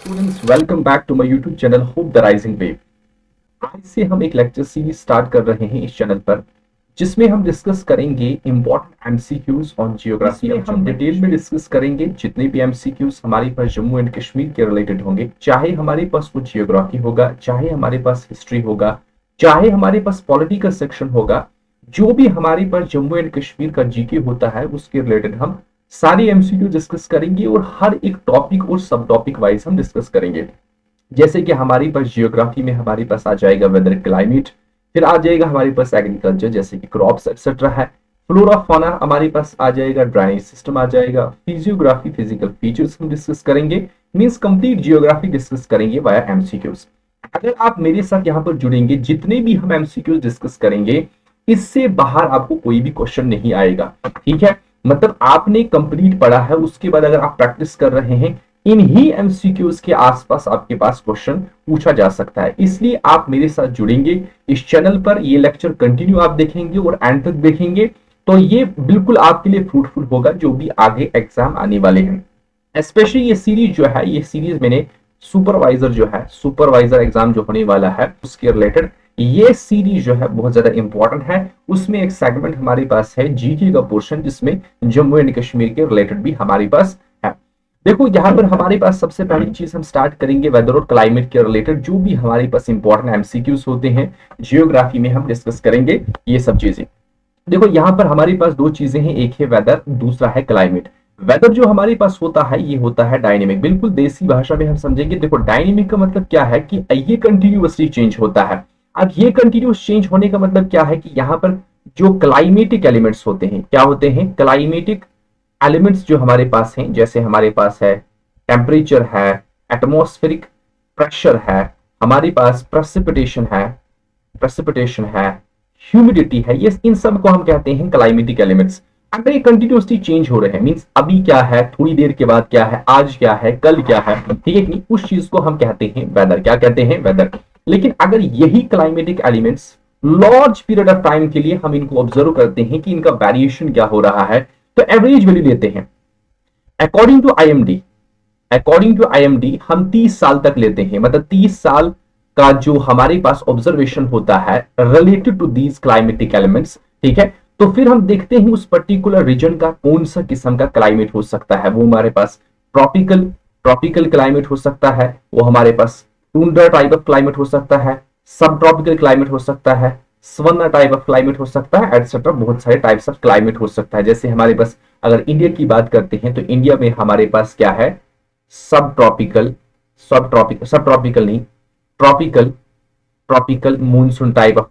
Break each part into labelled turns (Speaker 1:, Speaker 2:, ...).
Speaker 1: Students, welcome back to my YouTube channel hope the rising wave. आज से हम एक लेक्चर सीरीज स्टार्ट कर रहे हैं इस चैनल पर, जिसमें हम डिस्कस करेंगे इंपॉर्टेंट एमसीक्यूज ऑन जियोग्राफी। हम डिटेल में डिस्कस करेंगे जितने भी एमसीक्यूज हमारे पास जम्मू एंड कश्मीर के रिलेटेड होंगे, चाहे हमारे पास वो जियोग्राफी होगा, चाहे हमारे पास हिस्ट्री होगा, चाहे हमारे पास पॉलिटिकल सेक्शन होगा। जो भी हमारे पास जम्मू एंड कश्मीर का जीके होता है उसके रिलेटेड हम सारी एमसीक्यू डिस्कस करेंगे और हर एक टॉपिक और सब टॉपिक वाइज हम डिस्कस करेंगे। जैसे कि हमारे पास जियोग्राफी में हमारे पास आ जाएगा वेदर क्लाइमेट, फिर आ जाएगा हमारे पास एग्रीकल्चर जैसे कि क्रॉप्स एक्सेट्रा है, फ्लोरा फौना हमारे पास आ जाएगा, ड्राइनेज सिस्टम आ जाएगा, फिजियोग्राफी फिजिकल फीचर्स हम डिस्कस करेंगे, मींस कंप्लीट जियोग्राफी डिस्कस करेंगे वाया एमसीक्यूज। अगर आप मेरे साथ यहाँ पर जुड़ेंगे, जितने भी हम एमसीक्यूज डिस्कस करेंगे इससे बाहर आपको कोई भी क्वेश्चन नहीं आएगा। ठीक है, मतलब आपने कंप्लीट पढ़ा है, उसके बाद अगर आप प्रैक्टिस कर रहे हैं, इन्हीं एमसीक्यूज के आसपास आपके पास क्वेश्चन पूछा जा सकता है। इसलिए आप मेरे साथ जुड़ेंगे इस चैनल पर, ये लेक्चर कंटिन्यू आप देखेंगे और एंड तक देखेंगे तो ये बिल्कुल आपके लिए फ्रूटफुल होगा जो भी आगे एग्जाम आने वाले हैं। स्पेशली ये सीरीज जो है, ये सीरीज मैंने सुपरवाइजर एग्जाम जो होने वाला है उसके रिलेटेड ये सीरीज जो है बहुत ज्यादा इंपॉर्टेंट है। उसमें एक सेगमेंट हमारे पास है जीके का पोर्शन, जिसमें जम्मू एंड कश्मीर के रिलेटेड भी हमारे पास है। देखो यहाँ पर हमारे पास सबसे पहली चीज हम स्टार्ट करेंगे वेदर और क्लाइमेट के रिलेटेड, जो भी हमारे पास इंपॉर्टेंट एमसीक्यूज होते हैं जियोग्राफी में हम डिस्कस करेंगे ये सब चीजें। देखो यहाँ पर हमारे पास दो चीजें हैं, एक है वेदर, दूसरा है क्लाइमेट। वेदर जो हमारे पास होता है ये होता है डायनेमिक, बिल्कुल देसी भाषा में हम समझेंगे। देखो डायनेमिक का मतलब क्या है कि ये कंटिन्यूअसली चेंज होता है। अब ये कंटिन्यूस चेंज होने का मतलब क्या है कि यहाँ पर जो क्लाइमेटिक एलिमेंट्स होते हैं, क्या होते हैं क्लाइमेटिक एलिमेंट्स जो हमारे पास हैं, जैसे हमारे पास है टेम्परेचर है, एटमॉस्फेरिक प्रेशर है, हमारे पास प्रेसिपिटेशन है, ह्यूमिडिटी है, ये इन सब को हम कहते हैं क्लाइमेटिक एलिमेंट्स। अगर ये कंटिन्यूसली चेंज हो रहे हैं, मींस अभी क्या है, थोड़ी देर के बाद क्या है, आज क्या है, कल क्या है, ठीक है कि उस चीज को हम कहते हैं वेदर। क्या कहते हैं? वेदर। लेकिन अगर यही climatic elements large period of time के लिए हम इनको ऑब्जर्व करते हैं कि इनका वेरिएशन क्या हो रहा है, तो एवरेज वैल्यू लेते हैं। अकॉर्डिंग टू आईएमडी हम 30 साल तक लेते हैं, मतलब 30 साल का जो हमारे पास ऑब्जर्वेशन होता है related to these climatic elements. ठीक है, तो फिर हम देखते हैं उस पर्टिकुलर रीजन का कौन सा किस्म का क्लाइमेट हो सकता है। वो हमारे पास ट्रॉपिकल क्लाइमेट हो सकता है, वो हमारे पास टुंड्रा टाइप ऑफ क्लाइमेट हो सकता है, सब ट्रॉपिकल क्लाइमेट हो सकता है, सवन्ना टाइप ऑफ क्लाइमेट हो सकता है, एटसेट्रा। बहुत सारे टाइप्स ऑफ क्लाइमेट हो सकता है। जैसे हमारे पास अगर इंडिया की बात करते हैं तो इंडिया में हमारे पास क्या है, सब ट्रॉपिकल नहीं, tropical monsoon type of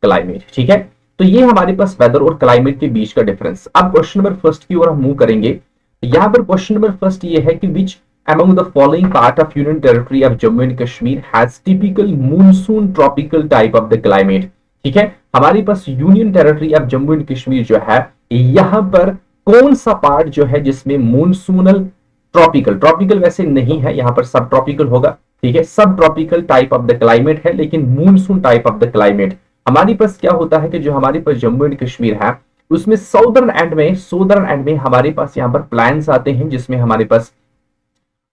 Speaker 1: climate. ठीक है, तो ये हमारे पास वेदर और क्लाइमेट के बीच का डिफरेंस। अब क्वेश्चन नंबर फर्स्ट की ओर हम मूव करेंगे। यहां पर क्वेश्चन नंबर फर्स्ट ये है कि विच among the following part of union territory of Jammu and Kashmir has typical monsoon tropical type of the climate। ठीक है, हमारे पास union territory of Jammu and Kashmir जो है, यहां पर कौन सा पार्ट जो है जिसमें मूनसूनल ट्रॉपिकल वैसे नहीं है, यहां पर सब ट्रॉपिकल होगा। ठीक है, सब tropical type of the climate है, लेकिन monsoon type of the climate हमारे पास क्या होता है कि जो हमारे पास जम्मू एंड कश्मीर है उसमें सोदर्न एंड में हमारे पास यहाँ पर प्लान्स आते हैं, जिसमें हमारे पास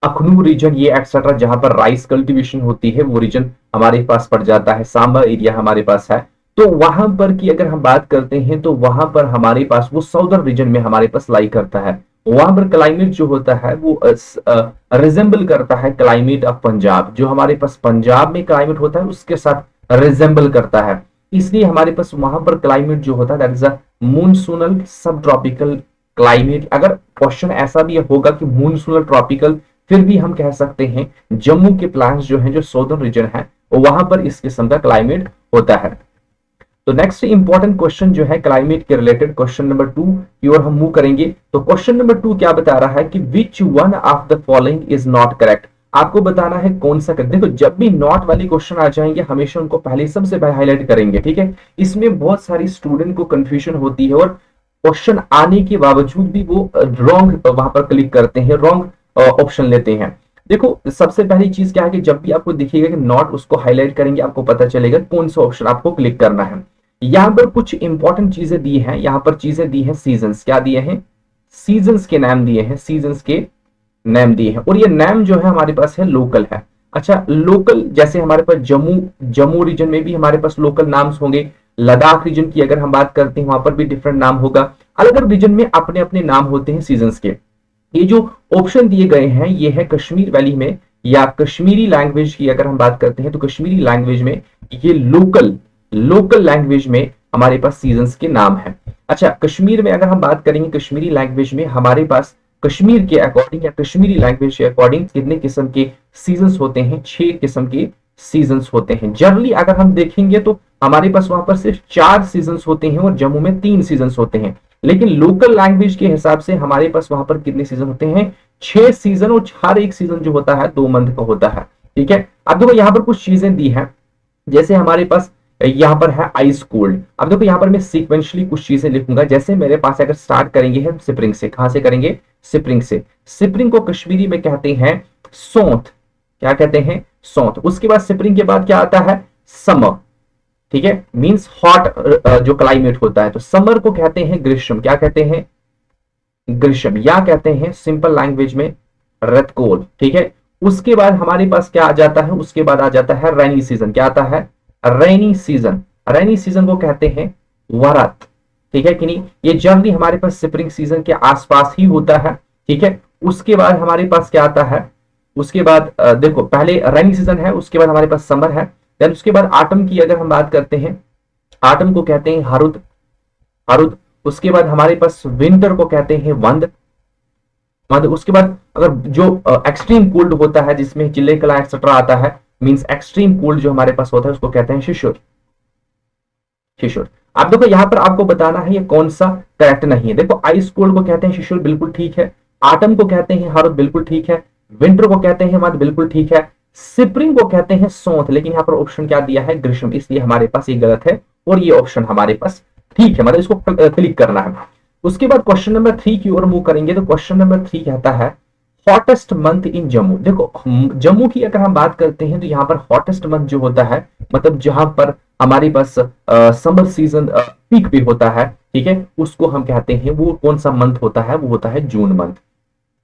Speaker 1: अखनूर रीजन ये एक्सेट्रा, जहां पर राइस कल्टीवेशन होती है वो रीजन हमारे पास पड़ जाता है। सांबा एरिया हमारे पास है, तो वहां पर की अगर हम बात करते हैं तो वहां पर हमारे पास वो साउदर्न रीजन में हमारे पास लाई करता है। वहां पर क्लाइमेट जो होता है वो रिजेंबल करता है क्लाइमेट ऑफ पंजाब। जो हमारे पास पंजाब में क्लाइमेट होता है उसके साथ रिजेंबल करता है, इसलिए हमारे पास वहां पर क्लाइमेट जो होता है दैट इज अ मूनसूनल सब ट्रॉपिकल क्लाइमेट। अगर क्वेश्चन ऐसा भी होगा कि मूनसूनल ट्रॉपिकल, फिर भी हम कह सकते हैं जम्मू के प्लान्स जो हैं, जो सौदर्न रीजन है, वहां पर इस किस्म का क्लाइमेट होता है। तो नेक्स्ट इंपॉर्टेंट क्वेश्चन जो है क्लाइमेट के रिलेटेड, क्वेश्चन नंबर 2 की ओर हम मूव करेंगे। तो क्वेश्चन नंबर 2 क्या बता रहा है कि which one of the following is not correct. आपको बताना है कौन सा करेक्ट। देखो जब भी नॉट वाले क्वेश्चन आ जाएंगे हमेशा उनको पहले सबसे पहले हाईलाइट करेंगे। ठीक है, इसमें बहुत सारी स्टूडेंट को कंफ्यूजन होती है और क्वेश्चन आने के बावजूद भी वो रॉन्ग वहां पर क्लिक करते हैं, रॉन्ग ऑप्शन लेते हैं। देखो सबसे पहली चीज क्या है कि जब भी आपको दिखेगा कि नॉट, उसको हाईलाइट करेंगे, आपको पता चलेगा कौन सा ऑप्शन आपको क्लिक करना है। यहां पर कुछ इंपॉर्टेंट चीजें दी हैं, यहां पर चीजें दी हैं सीजन्स, क्या दिए हैं सीजन्स के नाम दिए हैं, सीजन्स के नेम दिए हैं, और ये नेम जो है हमारे पास है लोकल है। अच्छा, लोकल जैसे हमारे पास जम्मू, जम्मू रीजन में भी हमारे पास लोकल नाम्स होंगे। लद्दाख रीजन की अगर हम बात करते हैं वहां पर भी डिफरेंट नाम होगा। अलग अलग रीजन में अपने अपने नाम होते हैं सीजन्स के। ये जो ऑप्शन दिए गए हैं ये है कश्मीर वैली में या कश्मीरी लैंग्वेज की अगर हम बात करते हैं तो कश्मीरी लैंग्वेज में ये लोकल लोकल लैंग्वेज में हमारे पास सीजन्स के नाम है। अच्छा, कश्मीर में अगर हम बात करेंगे कश्मीरी लैंग्वेज में हमारे पास कश्मीर के अकॉर्डिंग या कश्मीरी लैंग्वेज के अकॉर्डिंग कितने किस्म के सीजन्स होते हैं? 6 किस्म के सीजन्स होते हैं। जनरली अगर हम देखेंगे तो हमारे पास वहां पर सिर्फ 4 सीजन्स होते हैं और जम्मू में 3 सीजन्स होते हैं, लेकिन लोकल लैंग्वेज के हिसाब से हमारे पास वहां पर कितने सीजन होते हैं? 6 सीजन, और हर एक सीजन जो होता है 2 मंथ का होता है। ठीक है, अब देखो यहाँ पर कुछ चीजें दी हैं, जैसे हमारे पास यहाँ पर है आइस कोल्ड। अब देखो यहाँ पर मैं सीक्वेंशली कुछ चीजें लिखूंगा। जैसे मेरे पास अगर स्टार्ट करेंगे हम स्प्रिंग से, कहां से करेंगे? स्प्रिंग से। स्प्रिंग को कश्मीरी में कहते हैं सौंथ। क्या कहते हैं? सौंथ। उसके बाद स्प्रिंग के बाद क्या आता है? समर। ठीक है, मींस हॉट जो क्लाइमेट होता है। तो समर को कहते हैं ग्रीष्म। क्या कहते हैं? ग्रीष्म, या कहते हैं सिंपल लैंग्वेज में रतकोल। ठीक है, उसके बाद हमारे पास क्या आ जाता है? उसके बाद आ जाता है रेनी सीजन। क्या आता है? Rainy season. रेनी सीजन को कहते हैं वरत। ठीक है कि नहीं? ये जनरली हमारे पास स्प्रिंग सीजन के आसपास ही होता है। ठीक है, उसके बाद हमारे पास क्या आता है? उसके बाद देखो पहले रेनी सीजन है, उसके बाद हमारे पास समर है, देन उसके बाद ऑटम की अगर हम बात करते हैं, ऑटम को कहते हैं हरुद। हरुद। उसके बाद हमारे पास विंटर को कहते हैं वंद। वंद। उसके बाद अगर जो एक्सट्रीम कोल्ड होता है जिसमें चिल्ले कला एक्सेट्रा आता है, मींस एक्सट्रीम कोल्ड जो हमारे पास होता है उसको कहते हैं शिशुर। शिशुर। आप देखो यहां पर आपको बताना है ये कौन सा करेक्ट नहीं है। देखो आइस कोल्ड को कहते हैं शिशुर, बिल्कुल ठीक है। ऑटम को कहते हैं हरुद, बिल्कुल ठीक है। विंटर को कहते हैं वंद, बिल्कुल ठीक है। स्प्रिंग को कहते हैं सौंथ, लेकिन यहाँ पर ऑप्शन क्या दिया है? ग्रीष्म, इसलिए हमारे पास ये गलत है और ये ऑप्शन हमारे पास ठीक है, मतलब इसको क्लिक करना है। उसके बाद क्वेश्चन नंबर 3 की ओर मूव करेंगे तो क्वेश्चन नंबर 3 कहता है हॉटेस्ट मंथ इन जम्मू। देखो जम्मू की अगर हम बात करते हैं तो यहाँ पर हॉटेस्ट मंथ जो होता है, मतलब जहां पर हमारे पास समर सीजन पीक पे होता है, ठीक है, उसको हम कहते हैं, वो कौन सा मंथ होता है? वो होता है जून मंथ।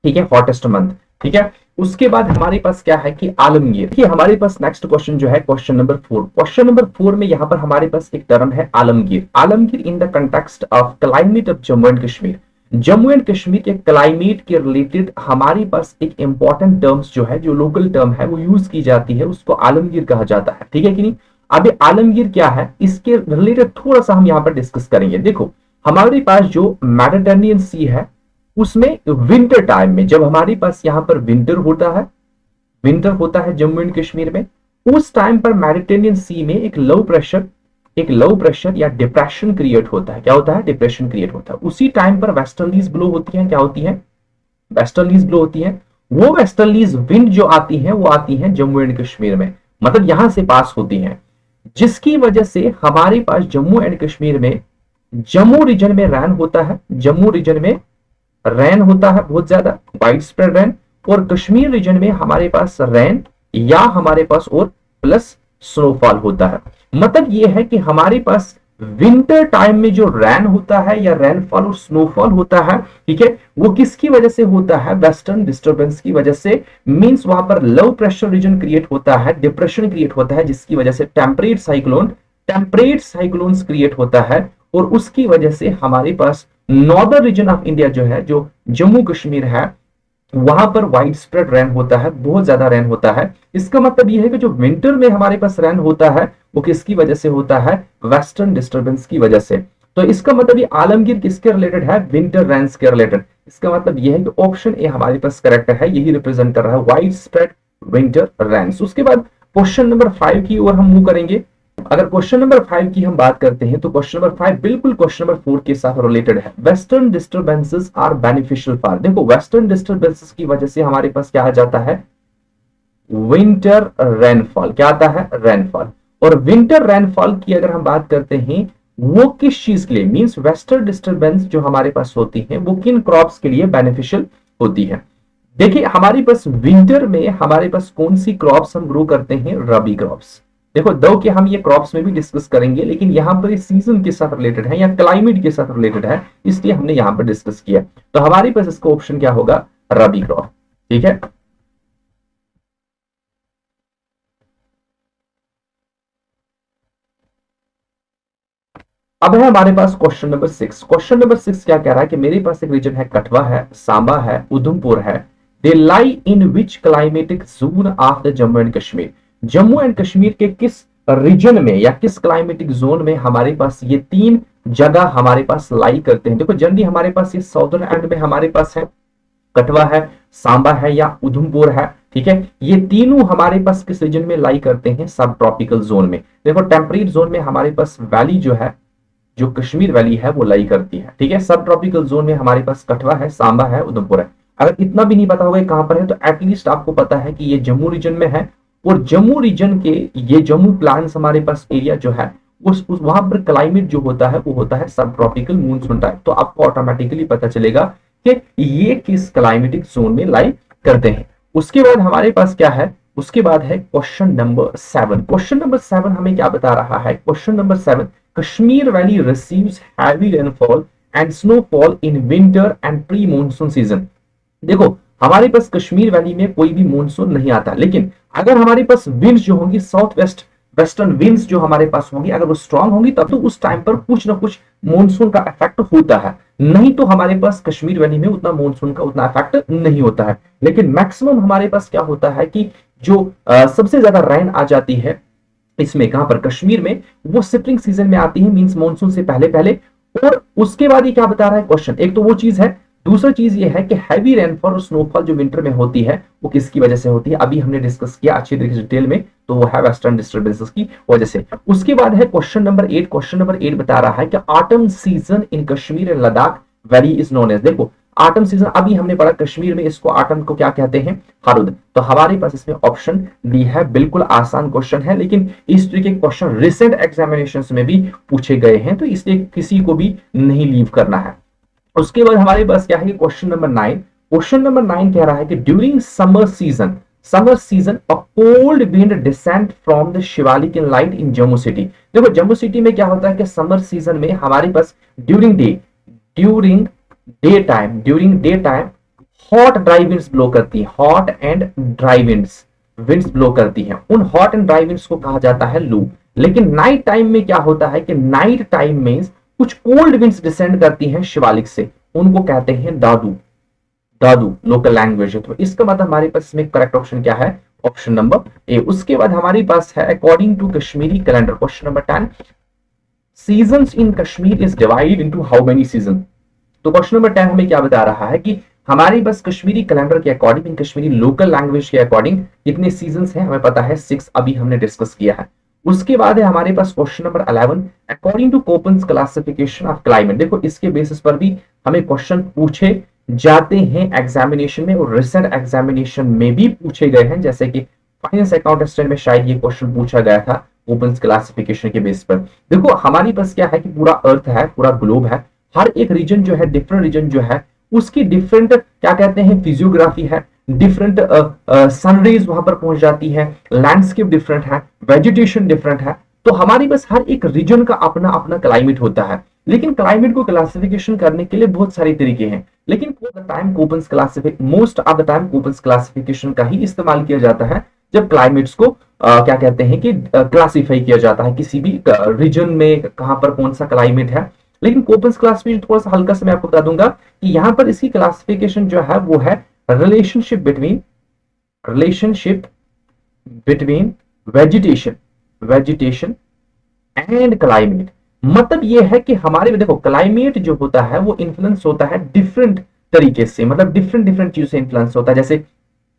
Speaker 1: ठीक है, हॉटेस्ट मंथ। ठीक है, उसके बाद हमारे पास क्या है कि आलमगीर। देखिए हमारे पास नेक्स्ट क्वेश्चन जो है क्वेश्चन नंबर 4। क्वेश्चन नंबर 4 में यहां पर हमारे पास एक टर्म है Alamgir. Alamgir in the context of climate of Jammu and Kashmir. Jammu and Kashmir के क्लाइमेट के रिलेटेड हमारे पास एक इंपॉर्टेंट टर्म्स जो है, जो लोकल टर्म है वो यूज की जाती है, उसको आलमगीर कहा जाता है। ठीक है कि नहीं? अभी आलमगीर क्या है इसके रिलेटेड थोड़ा सा हम यहाँ पर डिस्कस करेंगे। देखो हमारे पास जो मेडिटेरेनियन सी है उसमें विंटर टाइम में जब हमारे पास यहाँ पर विंटर होता है जम्मू एंड कश्मीर में, उस टाइम पर मेडिटेरेनियन सी में एक लो प्रेशर या डिप्रेशन क्रिएट होता है। क्या होता है? डिप्रेशन क्रिएट होता है। उसी टाइम पर वेस्टर्लीज ब्लो होती है। क्या होती है? वेस्टर्लीज ब्लो होती है। वो वेस्टर्लीज विंड जो आती है वो आती है जम्मू एंड कश्मीर में, मतलब यहां से पास होती है, जिसकी वजह से हमारे पास जम्मू एंड कश्मीर में जम्मू रीजन में रैन होता है। जम्मू रीजन में रैन होता है बहुत ज्यादा, वाइड स्प्रेड रैन, और कश्मीर रीजन में हमारे पास रैन या हमारे पास और प्लस स्नोफॉल होता है। मतलब यह है कि हमारे पास विंटर टाइम में जो रैन होता है या रैनफॉल और स्नोफॉल होता है, ठीक है, वो किसकी वजह से होता है? वेस्टर्न डिस्टर्बेंस की वजह से। मींस वहां पर लो प्रेशर रीजन क्रिएट होता है, डिप्रेशन क्रिएट होता है, जिसकी वजह से टेम्परेट साइक्लोन्स क्रिएट होता है, और उसकी वजह से हमारे पास नॉर्दर्न रीजन ऑफ इंडिया जो है, जो जम्मू कश्मीर है, वहां पर वाइड स्प्रेड रैन होता है, बहुत ज्यादा रैन होता है। इसका मतलब यह है कि जो विंटर में हमारे पास रैन होता है वो किसकी वजह से होता है? वेस्टर्न डिस्टर्बेंस की वजह से। तो इसका मतलब ये आलमगीर किसके रिलेटेड है? विंटर रैन्स के रिलेटेड। इसका मतलब यह है कि ऑप्शन ए हमारे पास करेक्ट है, यही रिप्रेजेंट कर रहा है वाइड स्प्रेड विंटर रैन्स। उसके बाद क्वेश्चन नंबर 5 की ओर हम मूव करेंगे। अगर क्वेश्चन नंबर 5 की हम बात करते हैं तो क्वेश्चन नंबर 5 बिल्कुल क्वेश्चन नंबर 4 के साथ रिलेटेड है। Western disturbances are beneficial for. देखो वेस्टर्न डिस्टर्बेंसेस की वजह से हमारे पास क्या आ जाता है? Winter rainfall. क्या आता है? रेनफॉल। और विंटर रेनफॉल की अगर हम बात करते हैं वो किस चीज के लिए, मींस वेस्टर्न डिस्टर्बेंस जो हमारे पास होती है वो किन क्रॉप्स के लिए बेनिफिशियल होती है? देखिए हमारे पास विंटर में हमारे पास कौन सी क्रॉप्स हम ग्रो करते हैं? रबी क्रॉप्स। देखो दो कि हम ये क्रॉप्स में भी डिस्कस करेंगे, लेकिन यहाँ पर ये सीजन के साथ रिलेटेड है या क्लाइमेट के साथ रिलेटेड है, इसलिए हमने यहाँ पर डिस्कस किया। तो हमारे पास इसका ऑप्शन क्या होगा, रबी क्रॉप। ठीक है, अब है हमारे पास क्वेश्चन नंबर 6। क्वेश्चन नंबर 6 क्या कह रहा है कि मेरे पास एक रीजन है, कठवा है, सांबा है, उधमपुर है। They lie in which climatic zone of the Jammu and Kashmir. Jammu and Kashmir के किस रीजन में या किस क्लाइमेटिक जोन में हमारे पास ये तीन जगह हमारे पास लाई करते हैं। देखो जनरली हमारे पास ये साउदर्न एंड में हमारे पास है, कठवा है, सांबा है या उधमपुर है। ठीक है, ये तीनों हमारे पास किस रीजन में लाई करते हैं, सब ट्रॉपिकल जोन में। देखो टेम्परेट जोन में हमारे पास वैली जो है, जो कश्मीर वैली है वो लाई करती है। ठीक है, सब ट्रॉपिकल जोन में हमारे पास कठवा है, सांबा है, उधमपुर है। अगर इतना भी नहीं पता होगा कहां पर है, तो एटलीस्ट आपको पता है कि ये जम्मू रीजन में है, और जम्मू रीजन के ये जम्मू प्लान्स हमारे पास एरिया जो है उस वहां पर क्लाइमेट जो होता है वो होता है सब ट्रॉपिकल मूनसून टाइप। तो आपको ऑटोमेटिकली पता चलेगा कि ये किस क्लाइमेटिक जोन में लाई करते हैं। उसके बाद हमारे पास क्या है, उसके बाद है क्वेश्चन नंबर 7। क्वेश्चन नंबर 7 हमें क्या बता रहा है, question number 7, Kashmir valley receives heavy rainfall and snowfall in winter and pre monsoon season. देखो हमारे पास कश्मीर वैली में कोई भी मॉनसून नहीं आता, लेकिन अगर हमारे पास विंड्स जो होंगी, साउथ वेस्ट वेस्टर्न विंड्स जो हमारे पास होंगी, अगर वो स्ट्रांग होंगी तब तो उस टाइम पर कुछ ना कुछ मॉनसून का इफेक्ट होता है। नहीं तो हमारे पास कश्मीर वैली में उतना मॉनसून का उतना इफेक्ट नहीं होता है। लेकिन मैक्सिमम हमारे पास क्या होता है कि जो सबसे ज्यादा रेन आ जाती है इसमें, कहां पर, कश्मीर में, वो स्प्रिंग सीजन में आती है, मींस मॉनसून से पहले पहले। और उसके बाद ये क्या बता रहा है क्वेश्चन, एक तो वो चीज है, दूसरा चीज ये है कि हैवी रेनफॉल और स्नोफॉल जो विंटर में होती है वो किसकी वजह से होती है, अभी हमने डिस्कस किया अच्छी तरीके से डिटेल में, तो वो है वेस्टर्न डिस्टर्बेंसेस की वजह से। उसके बाद है क्वेश्चन नंबर 8। क्वेश्चन नंबर 8 बता रहा है कि autumn season in Kashmir and Ladakh valley is known as. देखो ऑटम सीजन अभी हमने पढ़ा कश्मीर में, इसको ऑटम को क्या कहते हैं, हारुद। तो हमारे पास इसमें ऑप्शन डी है, बिल्कुल आसान क्वेश्चन है, लेकिन इस तरीके के क्वेश्चन रिसेंट एग्जामिनेशंस में भी पूछे गए हैं, तो इसलिए किसी को भी नहीं लीव करना है। उसके बाद हमारे पास क्या है, क्वेश्चन नंबर 9। क्वेश्चन नंबर 9 कह रहा है कि during summer season a cold wind decent from the Shivalik in light in Jammu city. देखो जम्मू सिटी में क्या होता है कि समर सीजन में हमारे पास during day time hot dry winds blow करती है, hot and dry winds blow करती है। उन हॉट एंड ड्राई विंड्स को कहा जाता है लू। लेकिन नाइट टाइम में क्या होता है कि नाइट टाइम में कुछ कोल्ड विंड्स डिसेंड करती हैं शिवालिक से, उनको कहते हैं दादू लोकल लैंग्वेज है। तो इसका मतलब हमारे पास इसमें करेक्ट ऑप्शन क्या है, ऑप्शन नंबर ए। उसके बाद हमारे पास है according to Kashmiri calendar, question number 10, seasons in Kashmir is divide into how many season. तो क्वेश्चन नंबर 10 हमें क्या बता रहा है कि हमारे पास कश्मीरी कैलेंडर के अकॉर्डिंग, इन कश्मीरी लोकल लैंग्वेज के अकॉर्डिंग कितने सीजन्स हैं, हमें पता है 6, अभी हमने डिस्कस किया है। उसके बाद है हमारे पास question number 11, according to Koppen's classification of climate. देखो इसके बेसिस पर भी हमें क्वेश्चन पूछे जाते हैं एग्जामिनेशन में, और रिसेंट एग्जामिनेशन में भी पूछे गए हैं, जैसे कि फाइनेंस अकाउंटेंट में शायद ये क्वेश्चन पूछा गया था कोपन्स क्लासिफिकेशन के बेस पर। देखो हमारे पास क्या है कि पूरा अर्थ है, पूरा ग्लोब है, हर एक रीजन जो है, डिफरेंट रीजन जो है उसकी डिफरेंट क्या कहते हैं फिजियोग्राफी है, डिफरेंट सनरेज वहां पर पहुंच जाती है, लैंडस्केप डिफरेंट है, वेजिटेशन डिफरेंट है। तो हमारे पास हर एक रीजन का अपना अपना क्लाइमेट होता है। लेकिन क्लाइमेट को क्लासिफिकेशन करने के लिए बहुत सारे तरीके हैं, लेकिन most of the time Koppen's classification का ही इस्तेमाल किया जाता है जब क्लाइमेट्स को क्या कहते हैं कि क्लासिफाई किया जाता है किसी भी रीजन में, कहां पर कौन सा क्लाइमेट है। लेकिन कोपन्स क्लासिफिकेशन थोड़ा सा हल्का सा मैं आपको बता दूंगा कि यहां पर इसकी क्लासिफिकेशन जो है वो है relationship between vegetation and climate. मतलब ये है कि हमारे, देखो क्लाइमेट जो होता है वो इन्फ्लुएंस होता है डिफरेंट तरीके से, मतलब डिफरेंट चीजों से इन्फ्लुएंस होता है। जैसे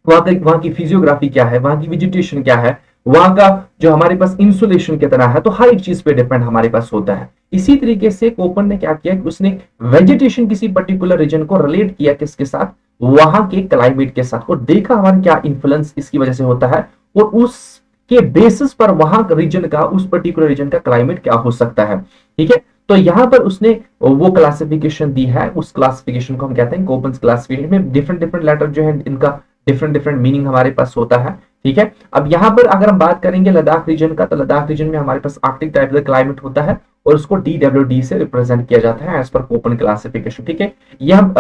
Speaker 1: वहां की फिजियोग्राफी क्या है, वहां की वेजिटेशन क्या है, वहां का जो हमारे पास इंसुलेशन कितना है, तो हर एक चीज पे डिपेंड हमारे पास होता है। इसी तरीके से कोपन ने क्या किया कि उसने वेजिटेशन किसी पर्टिकुलर रीजन को रिलेट किया किसके साथ, वहां के क्लाइमेट के साथ, और देखा हमारा क्या इन्फ्लुएंस इसकी वजह से होता है, और उसके बेसिस पर वहां रीजन का, उस पर्टिकुलर रीजन का क्लाइमेट क्या हो सकता है। ठीक है, तो यहां पर उसने वो क्लासिफिकेशन दी है, उस क्लासिफिकेशन को हम कहते हैं कोपन्स क्लासिफिकेशन में डिफरेंट लेटर जो है इनका डिफरेंट मीनिंग हमारे पास होता है। ठीक है। अब यहाँ पर अगर हम बात करेंगे लद्दाख रीजन का, तो लद्दाख रीजन में हमारे पास आर्कटिक टाइप का क्लाइमेट होता है और उसको DWD से रिप्रेजेंट किया जाता है एज पर कोपन क्लासिफिकेशन। ठीक है, ये हम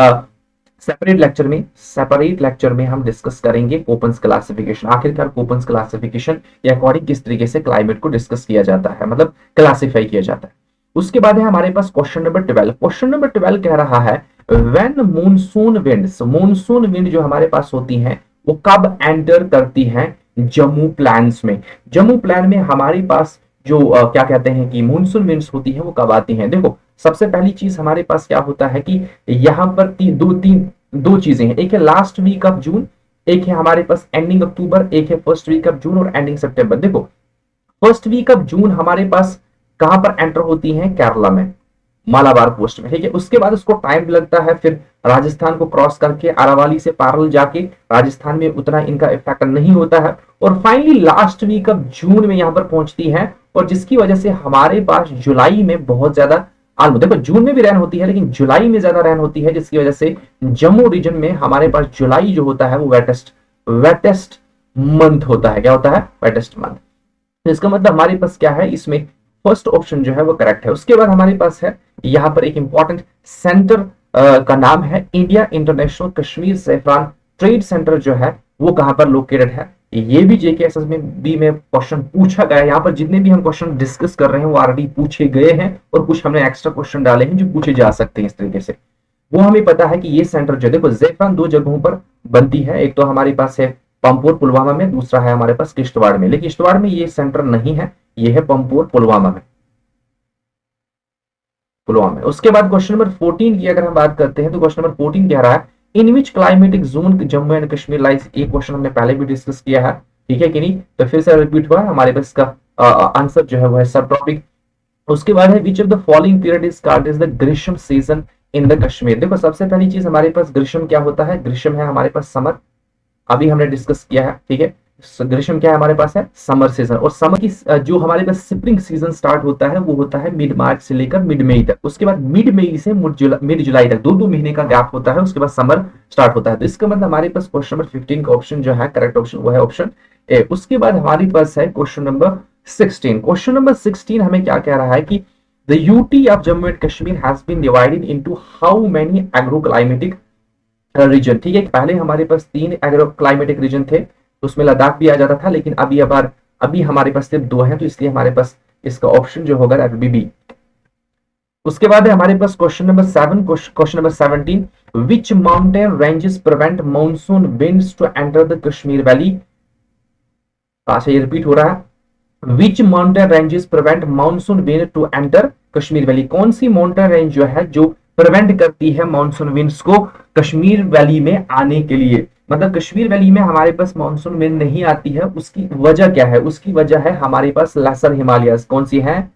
Speaker 1: सेपरेट लेक्चर में हम डिस्कस करेंगे कोपन्स क्लासिफिकेशन, आखिरकार कोपन्स क्लासिफिकेशन या अकॉर्डिंग किस तरीके से क्लाइमेट को डिस्कस किया जाता है, मतलब क्लासिफाई किया जाता है। उसके बाद है हमारे पास क्वेश्चन नंबर 12। क्वेश्चन नंबर 12 कह रहा है व्हेन मानसून विंड जो हमारे पास होती हैं वो कब एंटर करती हैं जम्मू प्लान्स में। जम्मू प्लान में हमारे पास जो क्या कहते हैं कि मानसून विंड्स होती हैं वो कब आती हैं। देखो सबसे पहली चीज हमारे पास क्या होता है कि यहाँ पर दो चीजें हैं, एक है लास्ट वीक ऑफ जून, एक है हमारे पास एंडिंग अक्टूबर, एक है फर्स्ट वीक ऑफ जून और एंडिंग सितंबर। देखो फर्स्ट वीक ऑफ जून हमारे पास कहां पर एंटर होती है, केरला में, मालाबार कोस्ट में। ठीक है, उसके बाद उसको टाइम लगता है फिर राजस्थान को क्रॉस करके अरावली से पारल जाके राजस्थान में उतना इनका इफेक्ट नहीं होता है और finally last week of June में यहां पर पहुंचती है और जिसकी वजह से हमारे पास जुलाई में बहुत ज्यादा देखो जून में भी रैन होती है लेकिन जुलाई में ज्यादा रैन होती है, जिसकी वजह से जम्मू रीजन में हमारे पास जुलाई जो होता है वो वेटेस्ट मंथ होता है। क्या होता है, वेटेस्ट मंथ। तो इसका मतलब हमारे पास क्या है, इसमें फर्स्ट ऑप्शन जो है वो करेक्ट है। उसके बाद हमारे पास है यहाँ पर एक इंपॉर्टेंट सेंटर का नाम है India international Kashmir saffron trade centre जो है वो कहां पर लोकेटेड है। ये भी JKSS में बी में क्वेश्चन पूछा गया है। यहाँ पर जितने भी हम क्वेश्चन डिस्कस कर रहे हैं वो ऑलरेडी पूछे गए हैं और कुछ हमने एक्स्ट्रा क्वेश्चन डाले हैं जो पूछे जा सकते हैं इस तरीके से। वो हमें पता है कि ये सेंटर जो देखो ज़ैफरान दो जगहों पर बनती है, एक तो हमारे पास है पंपोर पुलवामा में, दूसरा है हमारे पास किश्तवाड़ में। लेकिन किश्तवाड़ में ये सेंटर नहीं है, ये है पंपोर पुलवामा में। उसके बाद क्वेश्चन नंबर 14 की अगर हम बात करते हैं तो क्वेश्चन नंबर 14 कह रहा है in which climatic zone Jammu and Kashmir lies. एक क्वेश्चन हमने पहले भी डिस्कस किया है, ठीक है कि नहीं, तो फिर से रिपीट हुआ है हमारे पास इसका आंसर जो है वो है सब टॉपिक। उसके बाद है which of the following period is called as the ग्रीष्म सीजन इन द कश्मीर। देखो सबसे पहली चीज हमारे पास ग्रीष्म क्या होता है, ग्रीष्म है हमारे पास समर, अभी हमने डिस्कस किया है, ठीक है। ग्रीष्म क्या है हमारे पास है, समर सीजन। और समर की जो हमारे पास स्प्रिंग सीजन स्टार्ट होता है वो होता है मिड मार्च से लेकर मिड मई तक। उसके बाद मिड मई से मिड जुलाई तक दो महीने का गैप होता है, उसके बाद समर स्टार्ट होता है। तो इसका मतलब हमारे पास क्वेश्चन नंबर 15 का ऑप्शन जो है करेक्ट ऑप्शन वो है ऑप्शन ए। उसके बाद हमारे पास है क्वेश्चन नंबर 16। क्वेश्चन नंबर 16 हमें क्या कह रहा है कि the UT of Jammu and Kashmir has been divided into how many agro climatic region. ठीक है, पहले हमारे पास 3 एग्रो क्लाइमेटिक रीजन थे, उसमें लद्दाख भी आ जाता था, लेकिन अभी हमारे पास सिर्फ 2 हैं, तो इसलिए हमारे पास इसका ऑप्शन जो होगा दैट विल बी बी। उसके बाद है हमारे पास question number 7, question number 17 which mountain ranges prevent monsoon winds to enter the Kashmir valley. अच्छा ये रिपीट हो रहा है, which mountain ranges prevent monsoon wind to enter Kashmir valley. कौन सी माउंटेन रेंज जो है जो प्रिवेंट करती है मानसून विंड्स को कश्मीर वैली में आने के लिए। मतलब कश्मीर वैली में हमारे पास मानसून विंड नहीं आती है, उसकी वजह क्या है, उसकी वजह है हमारे पास लेसर हिमालयस। कौन सी है,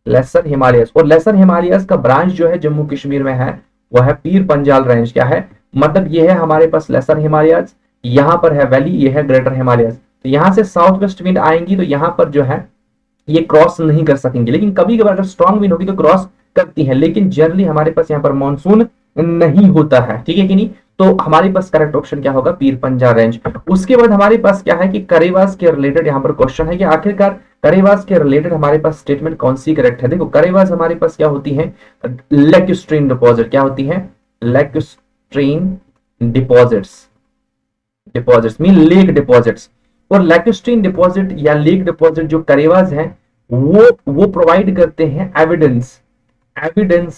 Speaker 1: लेसर हिमालयस। और लेसर हिमालयस का ब्रांच जो है जम्मू कश्मीर में है वह है पीर पंजाल रेंज। क्या है मतलब, ये है हमारे पास लेसर हिमालयस, यहां पर है वैली, ये है ग्रेटर हिमालयस। तो यहां से साउथ वेस्ट विंड आएंगी तो यहां पर जो है ये क्रॉस नहीं कर सकेंगे, लेकिन कभी कभार अगर स्ट्रॉन्ग विंड होगी तो क्रॉस करती है, लेकिन जनरली हमारे पास यहाँ पर मानसून नहीं होता है, ठीक है कि नहीं। तो हमारे पास करेक्ट ऑप्शन क्या होगा, पीर पंजाल रेंज। उसके बाद हमारे पास क्या है कि करेवास के रिलेटेड यहाँ पर क्वेश्चन है कि आखिरकार करेवास के रिलेटेड हमारे पास स्टेटमेंट कौन सी करेक्ट है। देखो करेवास हमारे पास क्या होती है, लैक्यूस्ट्रीन डिपॉजिट। क्या होती है, लैक्यूस्ट्रीन डिपॉजिट्स मीन लेक डिपॉजिट्स। और लैक्यूस्ट्रीन डिपॉजिट या लेक डिपॉजिट जो करेवास है वो प्रोवाइड करते हैं एविडेंस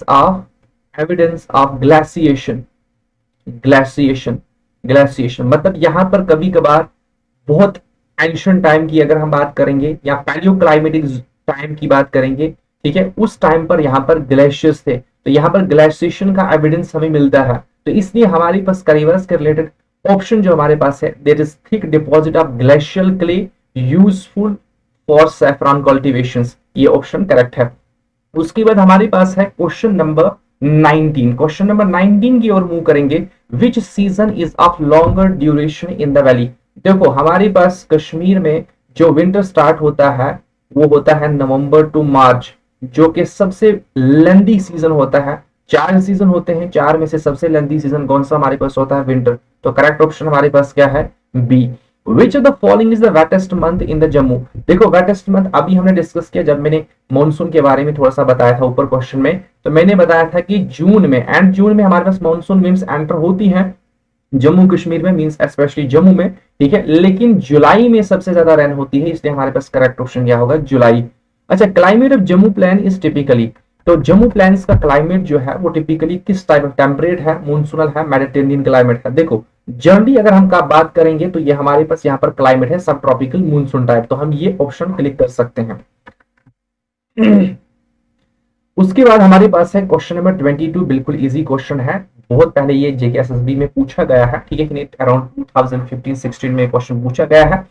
Speaker 1: ऑफ ग्लेशिएशन। मतलब यहां पर कभी कभार बहुत एंशिएंट टाइम की अगर हम बात करेंगे या पैलियोक्लाइमेटिक टाइम की बात करेंगे, ठीक है, उस टाइम पर यहां पर ग्लेशियर्स थे, तो यहां पर ग्लेशिएशन का एविडेंस हमें मिलता है। तो इसलिए हमारे पास करेवास के रिलेटेड ऑप्शन जो हमारे पास है, there is thick deposit of glacial clay useful for saffron cultivations, ये ऑप्शन करेक्ट है। उसके बाद हमारे पास है क्वेश्चन नंबर 19। क्वेश्चन नंबर 19 की ओर मूव करेंगे, विच season is of longer duration in the valley. देखो हमारे पास कश्मीर में जो विंटर स्टार्ट होता है वो होता है नवंबर टू मार्च, जो कि सबसे लेंदी सीजन होता है। 4 सीजन होते हैं, 4 में से सबसे लेंदी सीजन कौन सा हमारे पास होता है, विंटर। तो करेक्ट ऑप्शन हमारे पास क्या है, B. Which of the following is the wettest month in the Jammu. देखो वेटेस्ट मंथ अभी हमने डिस्कस किया जब मैंने मॉनसून के बारे में थोड़ा सा बताया था ऊपर क्वेश्चन में, तो मैंने बताया था कि जून में, एंड जून में हमारे पास मॉनसून मीन्स एंटर होती है जम्मू कश्मीर में, मीन्स स्पेशली जम्मू में, ठीक है। लेकिन जुलाई में सबसे ज्यादा रेन होती है, इसलिए हमारे पास करेक्ट ऑप्शन क्या होगा, जुलाई। अच्छा, climate of Jammu plan is typically, तो जम्मू प्लान्स का क्लाइमेट जो है वो टिपिकली किस टाइप ऑफ, टेम्परेट है, मॉनसूनल है, मेडिटेरेनियन क्लाइमेट है। देखो जनरली अगर हम का बात करेंगे तो ये हमारे पास यहाँ पर क्लाइमेट है सब ट्रॉपिकल मॉनसून टाइप, तो हम ये ऑप्शन क्लिक कर सकते हैं। उसके बाद हमारे पास है क्वेश्चन नंबर 22, बिल्कुल इजी क्वेश्चन है, बहुत पहले ये जेकेएसएसबी में पूछा गया है, ठीक है, अराउंड 2015-16 में क्वेश्चन पूछा गया है।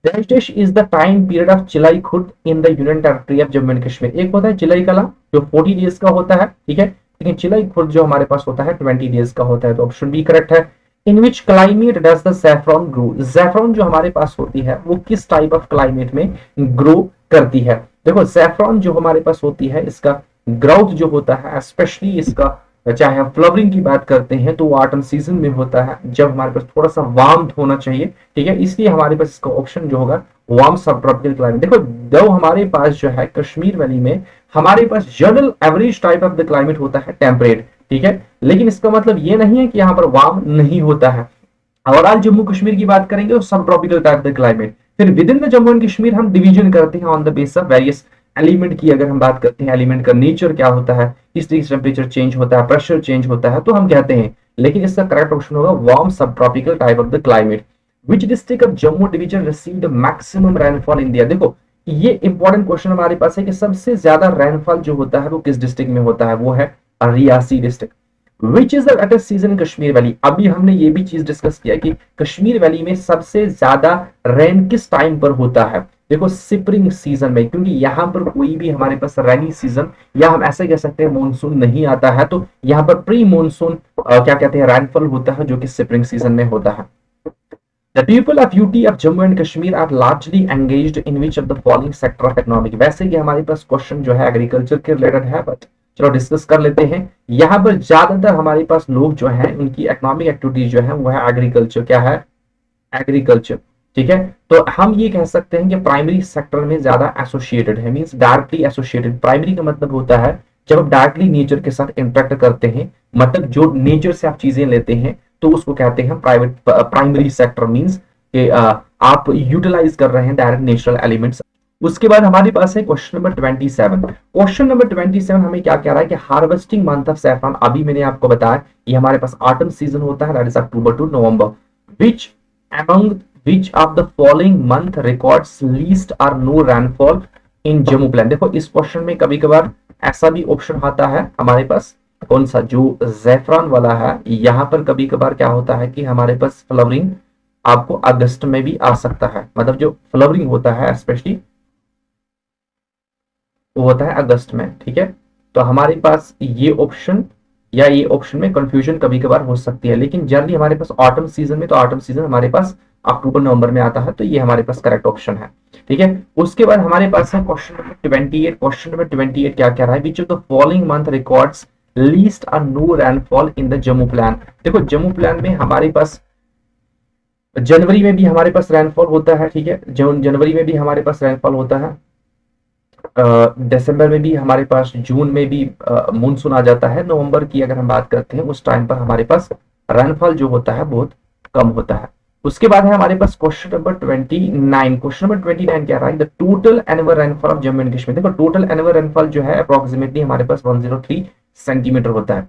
Speaker 1: Dash is the time period of Chillai Khurd in the union territory of Jammu and Kashmir. एक होता है चिलाई कला जो 40 डेज का होता है, ठीक है, लेकिन चिलाई खुर्द जो हमारे पास होता है 20 डेज का होता है, तो ऑप्शन बी करेक्ट है। In which climate does the saffron grow, saffron जो हमारे पास होती है वो किस टाइप ऑफ क्लाइमेट में ग्रो करती है। देखो सैफरॉन जो हमारे पास होती है इसका ग्रोथ जो होता है, स्पेशली इसका चाहे हम फ्लावरिंग की बात करते हैं तो वो ऑटम सीजन में होता है, जब हमारे पास थोड़ा सा वार्म होना चाहिए, ठीक है, इसलिए हमारे पास इसका ऑप्शन जो होगा वार्म सब ट्रॉपिकल क्लाइमेट। देखो दो हमारे पास जो है कश्मीर वैली में हमारे पास general average type of the climate होता है टेम्परेट, ठीक है, लेकिन इसका मतलब ये नहीं है कि यहाँ पर वार्म नहीं होता है। ओवरऑल जम्मू कश्मीर की बात करेंगे तो सब ट्रॉपिकल टाइप द क्लाइमेट। फिर with in the Jammu and Kashmir हम डिवीजन करते हैं on the base of various element की। अगर हम बात करते हैं एलिमेंट का नेचर क्या होता है, किस तरीके से टेम्परेचर चेंज होता है, प्रेशर चेंज होता है, तो हम कहते हैं, लेकिन इसका करेक्ट ऑप्शन होगा वार्म सब tropical type of the climate. Which district of Jammu division received maximum rainfall India. देखो ये इंपॉर्टेंट क्वेश्चन हमारे पास है कि सबसे ज्यादा रेनफॉल जो होता है वो किस डिस्ट्रिक्ट में होता है, वो है Reasi district. Which is the wettest season in Kashmir valley. अभी हमने ये भी चीज डिस्कस किया कि कश्मीर वैली में सबसे ज्यादा रेन किस टाइम पर होता है। देखो स्प्रिंग सीजन में, क्योंकि यहाँ पर कोई भी हमारे पास रेनी सीजन या हम ऐसे कह सकते हैं मॉनसून नहीं आता है, तो यहाँ पर प्री मॉनसून क्या कहते हैं रेनफॉल होता है जो कि स्प्रिंग सीजन में होता है। The people of UT of Jammu and Kashmir are largely engaged in which of the following sector of economic। वैसे कि हमारे पास क्वेश्चन जो है एग्रीकल्चर के रिलेटेड है, बट चलो डिस्कस कर लेते हैं। यहाँ पर ज्यादातर हमारे पास लोग जो हैं उनकी इकोनॉमिक एक्टिविटीज जो है वो है एग्रीकल्चर। क्या है, एग्रीकल्चर, ठीक है। तो हम ये कह सकते हैं कि प्राइमरी सेक्टर में ज्यादा एसोसिएटेड है, मींस डायरेक्टली एसोसिएटेड। प्राइमरी का मतलब होता है जब आप डायरेक्टली नेचर के साथ इंटरेक्ट करते हैं, मतलब जो नेचर से आप चीजें लेते हैं, तो उसको कहते हैं प्राइमरी सेक्टर, मींस कि आप यूटिलाइज कर रहे हैं डायरेक्ट नेचुरल एलिमेंट्स। उसके बाद हमारे पास है क्वेश्चन नंबर 27। क्वेश्चन नंबर 27 हमें क्या कह रहा है कि हार्वेस्टिंग मंथ ऑफ सैफरॉन, अभी मैंने आपको बताया ये हमारे पास ऑटम सीजन होता है, that is October to November. Which among which of the following month records least और no rainfall in Jammu plain. देखो इस क्वेश्चन में कभी कभार ऐसा भी ऑप्शन आता है हमारे पास, कौन सा, जो ज़ैफरान वाला है, यहाँ पर कभी कभार क्या होता है कि हमारे पास फ्लावरिंग आपको अगस्त में भी आ सकता है, मतलब जो फ्लावरिंग होता है स्पेशली वो होता है अगस्त में, ठीक है। तो हमारे पास ये ऑप्शन या ये ऑप्शन में कंफ्यूजन कभी कभार हो सकती है, लेकिन जनरली हमारे पास ऑटम सीजन में, तो ऑटम सीजन हमारे पास अक्टूबर नवंबर में आता है, तो ये हमारे पास करेक्ट ऑप्शन है, ठीक है। उसके बाद हमारे पास है क्वेश्चन नंबर 28। क्वेश्चन नंबर 28 क्या कह रहा है, which of the following month records least और no rainfall in the Jammu plain. देखो जम्मू प्लान में हमारे पास जनवरी में भी हमारे पास रेनफॉल होता है, ठीक है, जनवरी में भी हमारे पास रेनफॉल होता है, दिसंबर में भी हमारे पास, जून में भी मानसून आ जाता है, नवंबर की अगर हम बात करते हैं उस टाइम पर हमारे पास रेनफॉल जो होता है बहुत कम होता है। उसके बाद है हमारे पास क्वेश्चन नंबर 29। क्वेश्चन नंबर 29 क्या रहा है, the total annual rainfall of Jammu and Kashmir. देखो टोटल एनुअल रेनफॉल जो है अप्रोक्सीमेटली हमारे पास 103 सेंटीमीटर होता है।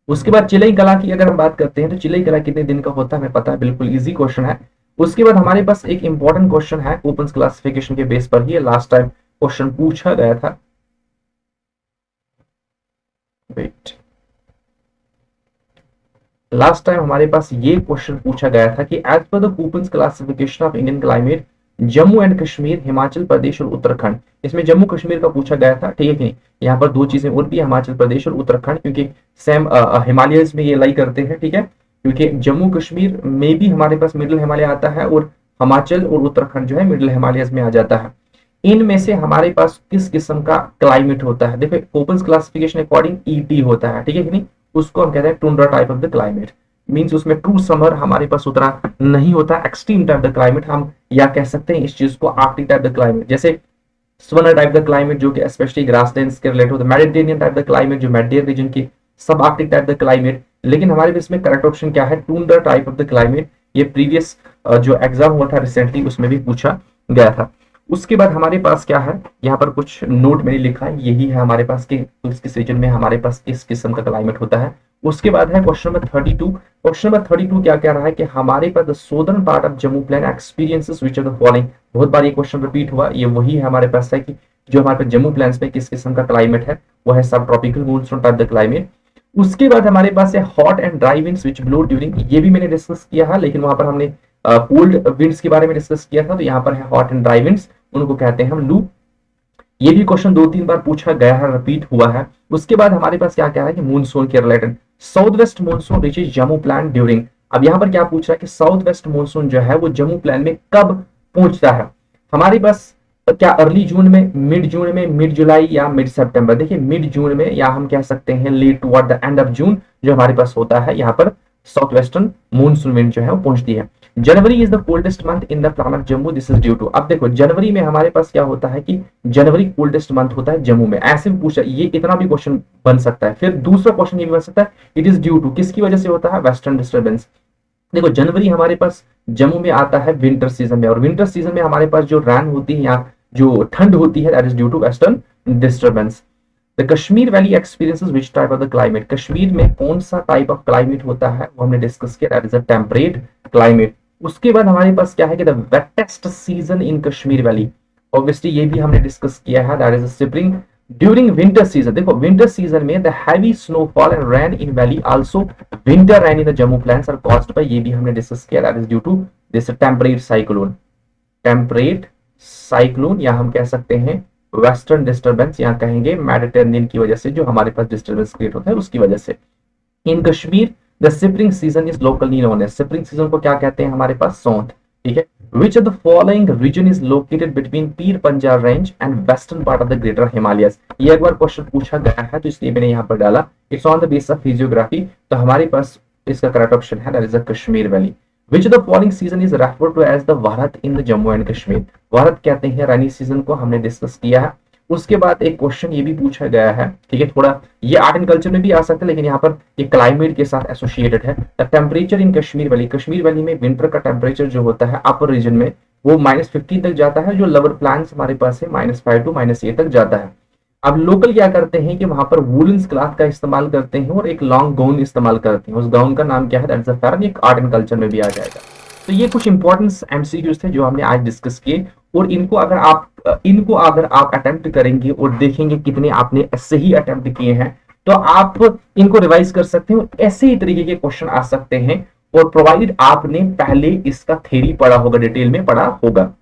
Speaker 1: उसके बाद चिलई कला की अगर हम बात करते हैं तो चिलई कला कितने दिन का होता है हमें पता है, बिल्कुल इजी क्वेश्चन है। उसके बाद हमारे पास एक इंपॉर्टेंट क्वेश्चन है कूपन्स क्लासिफिकेशन के बेस पर ही, लास्ट टाइम क्वेश्चन पूछा गया था, वेट, लास्ट टाइम हमारे पास ये क्वेश्चन पूछा गया था कि as per the Koppen's classification of Indian climate Jammu and Kashmir, Himachal Pradesh और उत्तराखंड। इसमें जम्मू कश्मीर का पूछा गया था, ठीक है कि नहीं। यहाँ पर दो चीजें और भी, हिमाचल प्रदेश और उत्तराखंड, क्योंकि सेम हिमालयस में ये लाई करते हैं, ठीक है, क्योंकि जम्मू कश्मीर में भी हमारे पास मिडिल हिमालय आता है और हिमाचल और उत्तराखंड जो है मिडिल हिमालयस में आ जाता है। इनमें से हमारे पास किस किस्म का क्लाइमेट होता है, देखो कोपन्स क्लासिफिकेशन अकॉर्डिंग ईटी होता है, ठीक है कि नहीं, उसको हम कहते हैं tundra type of the climate. Means उसमें ट्रू समर हमारे पास उतना नहीं होता। एक्सट्रीम टाइप द क्लाइमेट हम या कह सकते हैं इस चीज को आर्कटिक टाइप द क्लाइमेट, जैसे स्वनर टाइप द क्लाइमेट जो कि स्पेशली ग्रासलैंड्स के रिलेटेड होता है, मेडिटेरियन टाइप द क्लाइमेट जो मेडिटेरियन रीजन की, सब आर्कटिक टाइप द क्लाइमेट। लेकिन हमारे इसमें करेक्ट ऑप्शन क्या है, tundra type of the climate. ये प्रीवियस जो एग्जाम हुआ था रिसेंटली उसमें भी पूछा गया था। उसके बाद हमारे पास क्या है, यहाँ पर कुछ नोट मैंने लिखा है, यही है हमारे पास कि किस रीजन में हमारे पास इस किस्म का क्लाइमेट होता है। उसके बाद है क्वेश्चन नंबर 32। क्वेश्चन नंबर 32 क्या कह रहा है कि हमारे पास the southern part of Jammu plain experiences which are the following. बहुत बार ये क्वेश्चन रिपीट हुआ, ये वही है हमारे पास है कि जो हमारे पास जम्मू प्लेन्स में किस किस्म का क्लाइमेट है, वो है सब tropical monsoon type the climate. उसके बाद हमारे पास है hot and dry winds which blow during, ये भी मैंने डिस्कस किया है, लेकिन वहां पर हमने कोल्ड विंड्स के बारे में डिस्कस किया था, तो यहाँ पर है हॉट एंड ड्राई विंड्स, उनको कहते हैं हम लू। ये भी क्वेश्चन 2-3 बार पूछा गया है, रिपीट हुआ है। उसके बाद हमारे पास क्या क्या है कि मानसून के related, south west monsoon reaches Jammu plan during. अब यहाँ पर क्या पूछ रहा है कि साउथ वेस्ट मानसून जो है वो जम्मू प्लान में कब पहुंचता है। हमारे पास क्या अर्ली जून में, मिड जून में, मिड जुलाई या मिड सितंबर। देखिए मिड जून में, या हम कह सकते हैं late toward the end of June जो हमारे पास होता है, यहाँ पर साउथ वेस्टर्न मानसून विंड जो है वो पहुंचती है। January is the coldest month in the plain of Jammu, this is due to. अब देखो जनवरी में हमारे पास क्या होता है कि जनवरी कोल्डेस्ट मंथ होता है जम्मू में, ऐसे भी पूछा, ये इतना भी क्वेश्चन बन सकता है। फिर दूसरा क्वेश्चन ये भी बन सकता है, इट इज ड्यू टू, किसकी वजह से होता है, वेस्टर्न डिस्टर्बेंस। देखो जनवरी हमारे पास जम्मू में आता है विंटर सीजन में, और विंटर सीजन में हमारे पास जो रैन होती है या जो ठंड होती है that is due to western disturbance. The Kashmir valley experiences which type of the climate, Kashmir में कौन सा टाइप ऑफ क्लाइमेट होता है वो हमने डिस्कस किया, that is a temperate climate. उसके बाद हमारे पास क्या है कि the wettest season in Kashmir valley, obviously ये भी हमने डिस्कस किया है, that is spring during winter season. देखो विंटर सीजन में the heavy snowfall and rain in valley, also winter rain in the Jammu plains are caused by, ये भी हमने डिस्कस किया, that is due to this temperate cyclone. Temperate cyclone या हम कह सकते हैं वेस्टर्न डिस्टर्बेंस, या कहेंगे मेडिटेरेनियन की वजह से जो हमारे पास डिस्टर्बेंस क्रिएट होता है उसकी वजह से। In Kashmir the spring season is locally known as, spring season को क्या कहते हैं हमारे पास, सौंत, ठीक है। Which of the following region is located between Pir Panjal range and western part of the greater Himalayas, ये एक बार क्वेश्चन पूछा गया है तो इसलिए मैंने यहाँ पर डाला, it's on the base of physiography. तो हमारे पास इसका करेक्ट ऑप्शन है that is the Kashmir valley. Which of the following season is referred to as the Varat in the Jammu and Kashmir? वारत कहते हैं रानी सीजन को, हमने डिस्कस किया है। उसके बाद एक क्वेश्चन ये भी पूछा गया है, ठीक है, थोड़ा ये आर्ट एंड कल्चर में भी आ सकता है लेकिन यहाँ पर ये क्लाइमेट के साथ एसोसिएटेड है। The temperature in Kashmir valley, Kashmir valley में विंटर का टेम्परेचर जो होता है अपर रीजन में वो -15 तक जाता है, जो लोअर प्लान्स हमारे पास है -5 to -8 तक जाता है। अब लोकल क्या करते हैं कि वहां पर वुलन्स क्लॉथ का इस्तेमाल करते हैं और एक लॉन्ग गाउन इस्तेमाल करते हैं, उस गाउन का नाम क्या है, दैट्स अ फैरन, एक आर्ट एंड कल्चर में भी आ जाएगा। तो ये कुछ इंपॉर्टेंट एमसीक्यूज थे जो हमने आज डिस्कस किए, और इनको अगर आप अटेम्प्ट करेंगे और देखेंगे कितने आपने सही अटेम्प्ट किए हैं तो आप इनको रिवाइज कर सकते हो, ऐसे ही तरीके के क्वेश्चन आ सकते हैं, और प्रोवाइडेड आपने पहले इसका थ्योरी पढ़ा होगा, डिटेल में पढ़ा होगा।